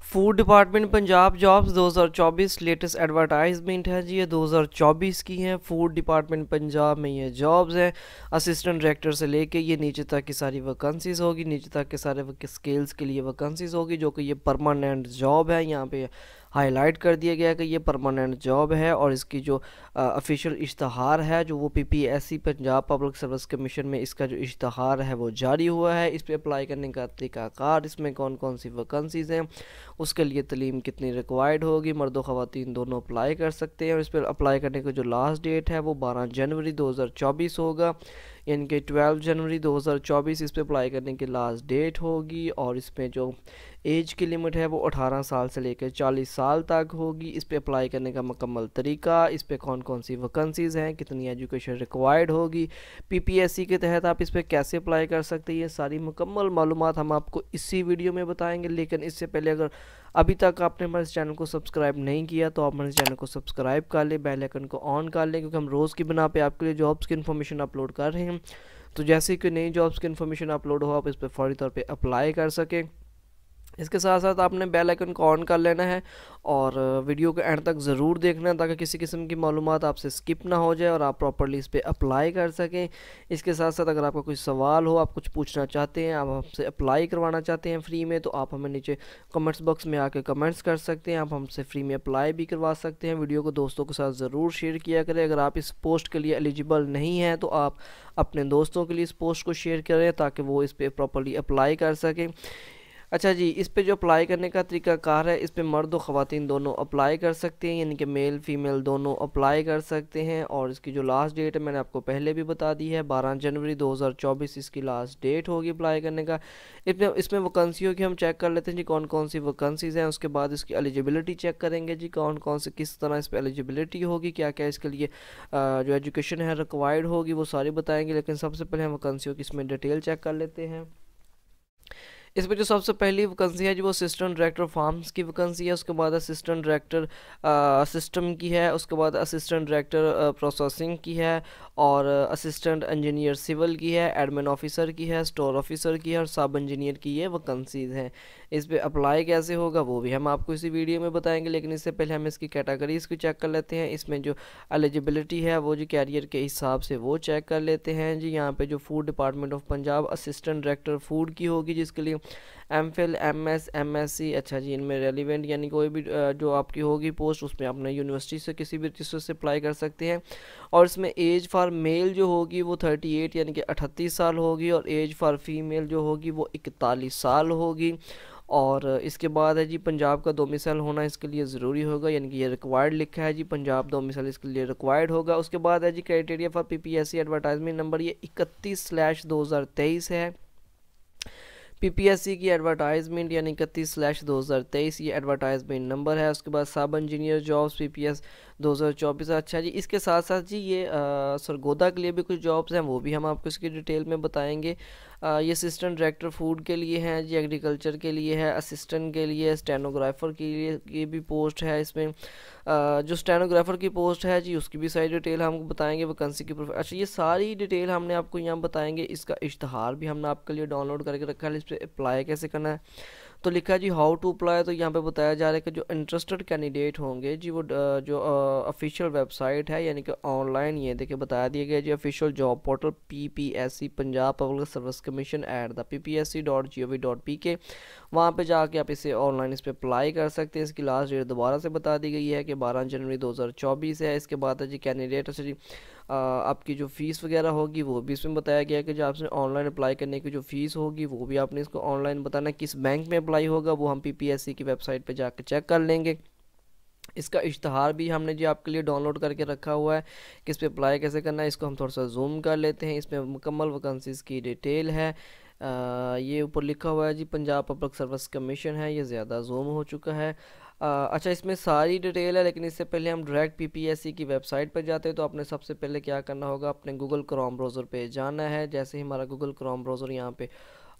Food department Punjab jobs 2024 latest advertisement है जी, ये 2024 की है। फूड डिपार्टमेंट पंजाब में ये जॉब्स हैं। असिस्टेंट डायरेक्टर से लेके ये नीचे तक की सारी वैकेंसीज होगी, नीचे तक के सारे स्किल्स के लिए वैकेंसीज होगी, जो कि ये परमानेंट जॉब है। यहाँ पे हाईलाइट कर दिया गया है कि ये परमानेंट जॉब है और इसकी जो ऑफिशियल इश्तहार है, जो वो PPSC Punjab public service commission में इसका जो इश्तहार है वो जारी हुआ है। इस पर अप्लाई करने का तरीक़ाकार, इसमें कौन कौन सी वैकेंसीज़ हैं, उसके लिए तलीम कितनी रिक्वायर्ड होगी, मर्द व ख़वातीन दोनों अप्लाई कर सकते हैं। और इस पर अप्लाई करने का जो लास्ट डेट है वो 12 जनवरी 2024 होगा, यानी कि 12 जनवरी 2024 इस पर अप्लाई करने की लास्ट डेट होगी। और इसमें जो एज की लिमिट है वो 18 साल से लेकर 40 साल तक होगी। इस पर अप्लाई करने का मुकम्मल तरीका, इस पर कौन कौन सी वैकेंसीज़ हैं, कितनी एजुकेशन रिक्वायर्ड होगी, पीपीएससी के तहत आप इस पर कैसे अप्लाई कर सकते हैं, ये सारी मुकम्मल मालूमात हम आपको इसी वीडियो में बताएंगे। लेकिन इससे पहले अगर अभी तक आपने हमारे चैनल को सब्सक्राइब नहीं किया तो आप हमारे चैनल को सब्सक्राइब कर लें, बेल आइकन को ऑन कर लें, क्योंकि हम रोज़ की बना पे आपके लिए जॉब्स की इन्फॉर्मेशन अपलोड कर रहे हैं। तो जैसे ही कोई नई जॉब्स की इन्फॉर्मेशन अपलोड हो, आप इस पर फौरी तौर पे अप्लाई कर सकें। इसके साथ साथ आपने बेल आइकन को ऑन कर लेना है और वीडियो को एंड तक ज़रूर देखना है, ताकि किसी किस्म की मालूमात आपसे स्किप ना हो जाए और आप प्रॉपर्ली इस पर अप्लाई कर सकें। इसके साथ साथ अगर आपका कोई सवाल हो, आप कुछ पूछना चाहते हैं, आप हमसे अप्लाई करवाना चाहते हैं फ्री में, तो आप हमें नीचे कमेंट्स बॉक्स में आके कमेंट्स कर सकते हैं। आप हमसे फ्री में अप्लाई भी करवा सकते हैं। वीडियो को दोस्तों के साथ ज़रूर शेयर किया करें। अगर आप इस पोस्ट के लिए एलिजिबल नहीं हैं तो आप अपने दोस्तों के लिए इस पोस्ट को शेयर करें, ताकि वो इस पर प्रॉपर्ली अप्लाई कर सकें। अच्छा जी, इस पे जो अप्लाई करने का तरीकाकार है, इस पे मर्द और ख़वातीन दोनों अप्लाई कर सकते हैं, यानी कि मेल फीमेल दोनों अप्लाई कर सकते हैं। और इसकी जो लास्ट डेट है मैंने आपको पहले भी बता दी है, 12 जनवरी 2024 इसकी लास्ट डेट होगी अप्लाई करने का। इसमें वैकेंसियों की हम चेक कर लेते हैं जी, कौन कौन सी वैकेंसीज़ हैं। उसके बाद इसकी एलिजिबिलिटी चेक करेंगे जी, कौन कौन से किस तरह इस पर एलिजिबिलिटी होगी, क्या क्या इसके लिए जो एजुकेशन है रिक्वायर्ड होगी, वो सारी बताएंगे। लेकिन सबसे पहले हम वैकेंसियों की इसमें डिटेल चेक कर लेते हैं। इसमें जो सबसे पहली वैकेंसी है जो वो असिस्टेंट डायरेक्टर फार्म्स की वैकेंसी है। उसके बाद असिस्टेंट डायरेक्टर सिस्टम की है। उसके बाद असिस्टेंट डायरेक्टर प्रोसेसिंग की है, और असिस्टेंट इंजीनियर सिविल की है, एडमिन ऑफिसर की है, स्टोर ऑफिसर की है, और सब इंजीनियर की ये वैकेंसीज हैं। इस पर अप्लाई कैसे होगा वो भी हम आपको इसी वीडियो में बताएंगे। लेकिन इससे पहले हम इसकी कैटेगरीज को चेक कर लेते हैं। इसमें जो एलिजिबिलिटी है वो जी कैरियर के हिसाब से वो चेक कर लेते हैं जी। यहाँ पे जो food department of Punjab assistant director food की होगी, जिसके लिए एमफिल एमएस एमएससी, अच्छा जी, इनमें रेलिवेंट यानी कोई भी जो आपकी होगी पोस्ट, उसमें अपने यूनिवर्सिटी से किसी भी रजिस्टर से अप्लाई कर सकते हैं। और इसमें एज फॉर मेल जो होगी वो 38 यानी कि 38 साल होगी, और एज फॉर फीमेल जो होगी वो 41 साल होगी। और इसके बाद है जी पंजाब का डोमिसाइल होना इसके लिए ज़रूरी होगा, यानी कि ये रिक्वायर्ड लिखा है जी, पंजाब डोमिसाइल इसके लिए रिक्वायर्ड होगा। उसके बाद है जी criteria for PPSC advertisement number, ये 31/2023 है। पीपीएससी की एडवर्टाइजमेंट यानी 31/2023 ये एडवर्टाइजमेंट नंबर है। उसके बाद सब इंजीनियर जॉब्स पीपीएस 2024। अच्छा जी, इसके साथ साथ जी ये सरगोदा के लिए भी कुछ जॉब्स हैं, वो भी हम आपको इसकी डिटेल में बताएंगे। ये असिस्टेंट डायरेक्टर फूड के लिए हैं जी, एग्रीकल्चर के लिए है, असिस्टेंट के लिए, स्टेनोग्राफर के लिए ये भी पोस्ट है। इसमें जो स्टेनोग्राफर की पोस्ट है जी उसकी भी सारी डिटेल हमको बताएंगे, वैकेंसी की अच्छा ये सारी डिटेल हमने आपको यहाँ बताएंगे। इसका इश्तहार भी हमने आपके लिए डाउनलोड करके रखा है। इस पर अप्लाई कैसे करना है तो लिखा है जी हाउ टू अप्लाई। तो यहाँ पे बताया जा रहा है कि जो इंटरेस्टेड कैंडिडेट होंगे जी, वो जो ऑफिशियल वेबसाइट है, यानी कि ऑनलाइन, ये देखिए बताया दिया गया जी, official job portal PPSC Punjab public service commission @theppsc.gov.pk, वहाँ पे जाके आप इसे ऑनलाइन इस पर अप्लाई कर सकते हैं। इसकी लास्ट डेट दोबारा से बता दी गई है कि 12 जनवरी 2024 है। इसके बाद है जी कैंडिडेट जी आपकी जो फ़ीस वगैरह होगी वो भी इसमें बताया गया है कि जो आपने ऑनलाइन अप्लाई करने की जो फ़ीस होगी वो भी आपने इसको ऑनलाइन बताना है। किस बैंक में अप्लाई होगा वो हम पीपीएससी की वेबसाइट पे जाकर चेक कर लेंगे। इसका इश्तहार भी हमने जी आपके लिए डाउनलोड करके रखा हुआ है कि इस पर अप्लाई कैसे करना है। इसको हम थोड़ा सा जूम कर लेते हैं। इसमें मुकम्मल वैकेंसीज़ की डिटेल है। ये ऊपर लिखा हुआ है जी पंजाब पब्लिक सर्विस कमीशन है, ये ज़्यादा जूम हो चुका है। अच्छा, इसमें सारी डिटेल है, लेकिन इससे पहले हम डायरेक्ट पीपीएससी की वेबसाइट पर जाते हैं तो आपने सबसे पहले क्या करना होगा, अपने गूगल क्रोम ब्राउज़र पे जाना है। जैसे ही हमारा गूगल क्रोम ब्राउज़र यहाँ पे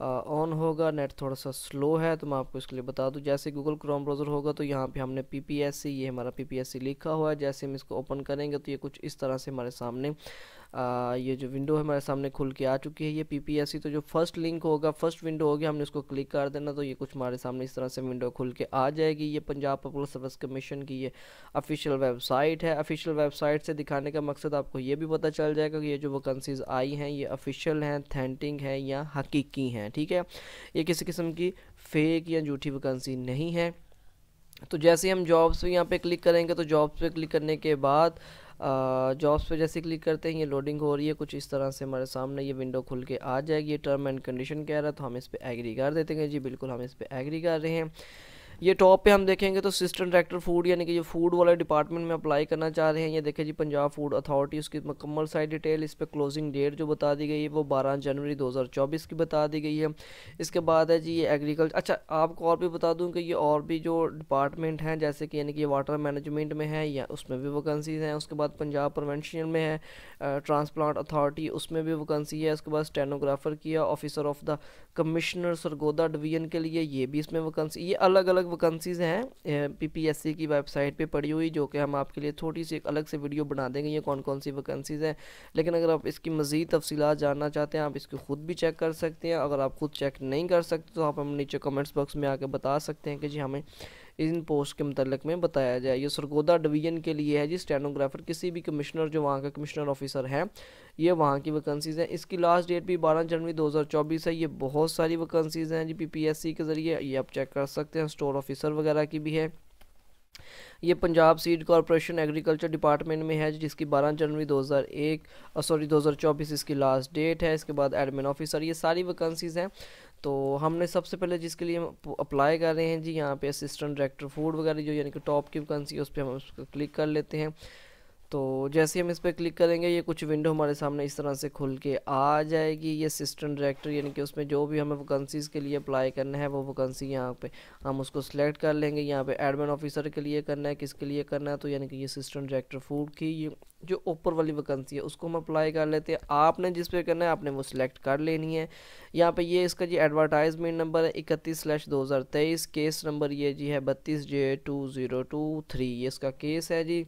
ऑन होगा, नेट थोड़ा सा स्लो है तो मैं आपको इसके लिए बता दूं, जैसे गूगल क्रोम ब्राउज़र होगा तो यहाँ पे हमने पीपीएससी, ये हमारा पीपीएससी लिखा हुआ है। जैसे हम इसको ओपन करेंगे तो ये कुछ इस तरह से हमारे सामने ये जो विंडो है हमारे सामने खुल के आ चुकी है, ये पीपीएससी। तो जो फर्स्ट लिंक होगा, फर्स्ट विंडो होगी, हमने उसको क्लिक कर देना तो ये कुछ हमारे सामने इस तरह से विंडो खुल के आ जाएगी। ये पंजाब पब्लिक सर्विस कमीशन की ये ऑफिशियल वेबसाइट है। ऑफिशियल वेबसाइट से दिखाने का मकसद आपको ये भी पता चल जाएगा कि ये जो वैकेंसीज आई हैं ये ऑफिशियल हैं, ऑथेंटिक हैं या हकीकी हैं, ठीक है। ये किसी किस्म की फेक या झूठी वैकेंसी नहीं है। तो जैसे हम जॉब्स पे यहाँ पे क्लिक करेंगे तो जॉब्स पे क्लिक करने के बाद जॉब्स पे जैसे क्लिक करते हैं ये लोडिंग हो रही है, कुछ इस तरह से हमारे सामने ये विंडो खुल के आ जाएगी। ये टर्म एंड कंडीशन कह रहा है तो हम इस पर एग्री कर देते हैं जी, बिल्कुल हम इस पर एग्री कर रहे हैं। ये टॉप पे हम देखेंगे तो असिस्टेंट डायरेक्टर फूड यानी कि ये फूड वाले डिपार्टमेंट में अप्लाई करना चाह रहे हैं। ये देखें जी पंजाब फूड अथॉरिटी, उसकी मुकम्मल सारी डिटेल, इस पर क्लोजिंग डेट जो बता दी गई है वो 12 जनवरी 2024 की बता दी गई है। इसके बाद है जी ये एग्रीकल्चर। अच्छा आपको और भी बता दूं कि ये और भी जो डिपार्टमेंट हैं जैसे कि यानी कि वाटर मैनेजमेंट में है या उसमें भी वैकेंसीज हैं। उसके बाद पंजाब प्रोवेंशियल में है, ट्रांसप्लांट अथॉरिटी उसमें भी वैकेंसी है। उसके बाद स्टेनोग्राफर की है, officer of the commissioner Sargodha division के लिए ये भी इसमें वैकेंसी, ये अलग अलग वैकेंसीज़ हैं पीपीएससी की वेबसाइट पे पड़ी हुई, जो कि हम आपके लिए थोड़ी सी एक अलग से वीडियो बना देंगे ये कौन कौन सी वैकेंसीज़ हैं। लेकिन अगर आप इसकी मज़ीद तफसीलात जानना चाहते हैं आप इसको ख़ुद भी चेक कर सकते हैं। अगर आप ख़ुद चेक नहीं कर सकते तो आप हम नीचे कमेंट्स बॉक्स में आके बता सकते हैं कि जी हमें इन पोस्ट के मतलब में बताया जाए। ये सरगोदा डिवीजन के लिए है जी, स्टेनोग्राफर किसी भी कमिश्नर जो वहाँ का कमिश्नर ऑफिसर है ये वहाँ की वैकेंसीज़ हैं। इसकी लास्ट डेट भी 12 जनवरी 2024 है। ये बहुत सारी वैकेंसीज़ हैं जी पीपीएससी के ज़रिए, ये आप चेक कर सकते हैं। स्टोर ऑफिसर वगैरह की भी है। ये Punjab seed corporation agriculture department में है जिसकी 12 जनवरी 2024 इसकी लास्ट डेट है। इसके बाद एडमिन ऑफिसर, ये सारी वैकेंसीज़ हैं। तो हमने सबसे पहले जिसके लिए अप्लाई कर रहे हैं जी यहाँ पे असिस्टेंट डायरेक्टर फूड वगैरह जो यानी कि टॉप की वैकेंसी है उस पर हम उसको क्लिक कर लेते हैं। तो जैसे हम इस पर क्लिक करेंगे ये कुछ विंडो हमारे सामने इस तरह से खुल के आ जाएगी। ये असिस्टेंट डायरेक्टर यानी कि उसमें जो भी हमें वैकेंसीज़ के लिए अप्लाई करना है वो वैकेंसी यहाँ पे हम उसको सिलेक्ट कर लेंगे। यहाँ पे एडमिन ऑफिसर के लिए करना है, किसके लिए करना है, तो यानी कि ये असिस्टेंट डायरेक्टर फूड की ये जो ऊपर वाली वैकेंसी है उसको हम अप्लाई कर लेते हैं। आपने जिस पे करना है आपने वो सिलेक्ट कर लेनी है। यहाँ पे ये इसका जी एडवर्टाइजमेंट नंबर है 31/2023, केस नंबर ये जी है 32J2023, ये इसका केस है जी।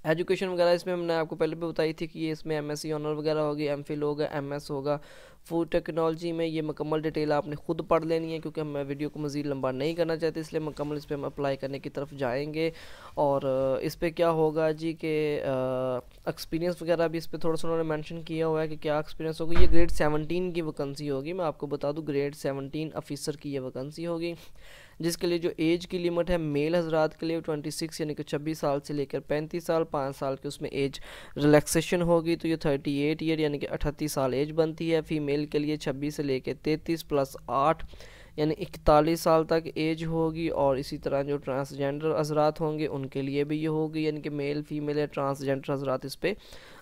एजुकेशन वगैरह इसमें हमने आपको पहले भी बताई थी कि ये इसमें एमएससी ऑनर वगैरह होगी, एमफिल होगा, एमएस होगा फूड टेक्नोलॉजी में। ये मुकम्मल डिटेल आपने खुद पढ़ लेनी है क्योंकि हम वीडियो को मज़ीद लंबा नहीं करना चाहते, इसलिए मुकम्मल इस पर हम अप्लाई करने की तरफ जाएंगे। और इस पर क्या होगा जी कि एक्सपीरियंस वगैरह भी इस पर थोड़ा सा उन्होंने मेंशन किया हुआ है कि क्या एक्सपीरियंस होगी। ये ग्रेड 17 की वैकेंसी होगी, मैं आपको बता दूँ ग्रेड 17 ऑफिसर की ये वैकेंसी होगी, जिसके लिए जो एज की लिमिट है मेल हजरात के लिए 26 यानी कि 26 साल से लेकर 35 साल, 5 साल के उसमें एज रिलैक्सेशन होगी तो ये 38 ईयर यानी कि 38 साल एज बनती है। फीमेल के लिए 26 से लेकर 33 + 8 यानी 41 साल तक एज होगी। और इसी तरह जो ट्रांसजेंडर हजरात होंगे उनके लिए भी ये होगी, यानी कि मेल फीमेल या ट्रांसजेंडर हजरात इस पर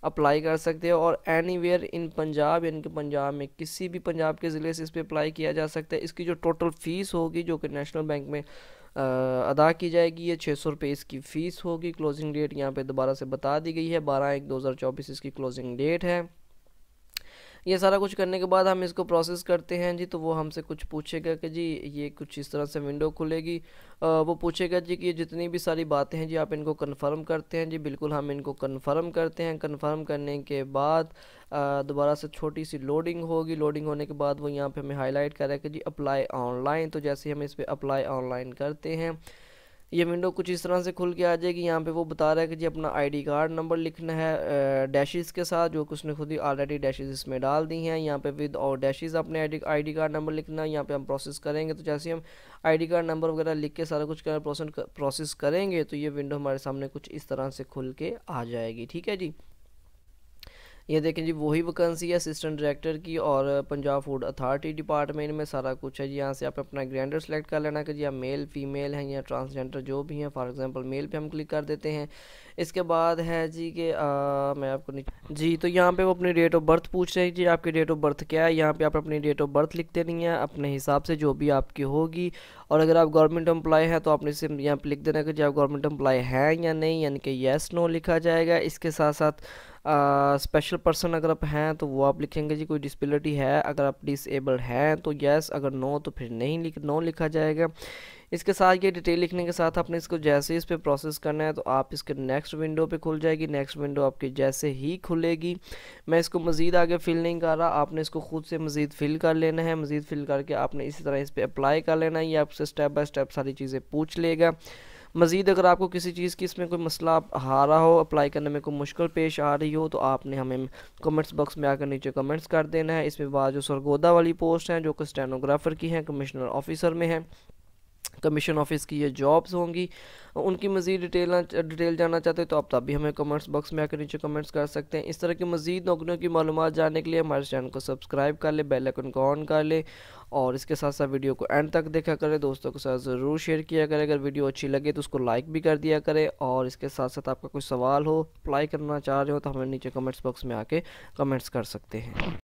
अप्लाई कर सकते हैं। और एनीवेयर इन पंजाब यानी कि पंजाब में किसी भी पंजाब के ज़िले से इस पर अप्लाई किया जा सकता है। इसकी जो टोटल फ़ीस होगी जो कि नेशनल बैंक में अदा की जाएगी ये 600 रुपये इसकी फ़ीस होगी। क्लोजिंग डेट यहाँ पे दोबारा से बता दी गई है 12/1/2024 इसकी क्लोजिंग डेट है। ये सारा कुछ करने के बाद हम इसको प्रोसेस करते हैं जी, तो वो हमसे कुछ पूछेगा कि जी ये कुछ इस तरह से विंडो खुलेगी। वो पूछेगा जी कि ये जितनी भी सारी बातें हैं जी आप इनको कन्फर्म करते हैं जी, बिल्कुल हम इनको कन्फर्म करते हैं। कन्फर्म करने के बाद दोबारा से छोटी सी लोडिंग होगी। लोडिंग होने के बाद वो यहाँ पे हमें हाईलाइट करेगा कि जी अप्लाई ऑनलाइन। तो जैसे हम इस पर अप्लाई ऑनलाइन करते हैं ये विंडो कुछ इस तरह से खुल के आ जाएगी। यहाँ पे वो बता रहा है कि जी अपना आईडी कार्ड नंबर लिखना है डैशेस के साथ, जो कि उसने खुद ही ऑलरेडी डैशेस इसमें डाल दी हैं। यहाँ पे विद और डैशेस अपने आईडी कार्ड नंबर लिखना है। यहाँ पे हम प्रोसेस करेंगे तो जैसे हम आईडी कार्ड नंबर वगैरह लिख के सारा कुछ प्रोसेस करेंगे तो ये विंडो हमारे सामने कुछ इस तरह से खुल के आ जाएगी। ठीक है जी, ये देखें जी वही वैकेंसी है असिस्टेंट डायरेक्टर की और पंजाब फूड अथॉरिटी डिपार्टमेंट में सारा कुछ है जी। यहाँ से आप अपना ग्रेंडर सेलेक्ट कर लेना कि जी आप मेल फीमेल हैं या ट्रांसजेंडर जो भी हैं। फॉर एग्जांपल मेल पे हम क्लिक कर देते हैं। इसके बाद है जी कि मैं आपको जी तो यहाँ पे वो अपनी डेट ऑफ बर्थ पूछ रहे हैं जी आपकी डेट ऑफ बर्थ क्या है। यहाँ पे आप अपनी डेट ऑफ बर्थ लिख देनी है अपने हिसाब से जो भी आपकी होगी। और अगर आप गवर्नमेंट एम्प्लॉय हैं तो आपने सिर्फ यहाँ पे लिख देना कि जी आप गवर्नमेंट एम्प्लॉय हैं या नहीं, यानी कि येस नो लिखा जाएगा। इसके साथ साथ स्पेशल पर्सन अगर आप हैं तो वो आप लिखेंगे जी कोई डिसेबिलिटी है, अगर आप डिसेबल्ड हैं तो यस, अगर नो तो फिर नहीं नो लिखा जाएगा। इसके साथ ये डिटेल लिखने के साथ आपने इसको जैसे ही इस पर प्रोसेस करना है तो आप इसके नेक्स्ट विंडो पे खुल जाएगी। नेक्स्ट विंडो आपकी जैसे ही खुलेगी, मैं इसको मज़ीद आगे फिल नहीं कर रहा, आपने इसको खुद से मज़ीद फिल कर लेना है। मज़ीद फिल करके आपने इसी तरह इस पर अप्लाई कर लेना है। ये आपसे स्टेप बाय स्टेप सारी चीज़ें पूछ लेगा। मज़ीद अगर आपको किसी चीज़ की इसमें कोई मसला आ रहा हो, अप्लाई करने में कोई मुश्किल पेश आ रही हो, तो आपने हमें कमेंट्स बॉक्स में आकर नीचे कमेंट्स कर देना है। इसमें बाद जो सरगोदा वाली पोस्ट हैं जो कि स्टेनोग्राफ़र की हैं, कमिश्नर ऑफिसर में है, कमीशन ऑफिस की ये जॉब्स होंगी, उनकी मज़ीद डिटेल जानना चाहते हो तो आप तब भी हमें कमेंट्स बॉक्स में आकर नीचे कमेंट्स कर सकते हैं। इस तरह की मज़ीद नौकरियों की मालूमात जानने के लिए हमारे चैनल को सब्सक्राइब कर ले, बेल आइकन को ऑन कर ले और इसके साथ साथ वीडियो को एंड तक देखा करें, दोस्तों के साथ ज़रूर शेयर किया करें। अगर वीडियो अच्छी लगे तो उसको लाइक भी कर दिया करें और इसके साथ साथ आपका कोई सवाल हो, अप्लाई करना चाह रहे हो तो हमें नीचे कमेंट्स बॉक्स में आके कमेंट्स कर सकते हैं।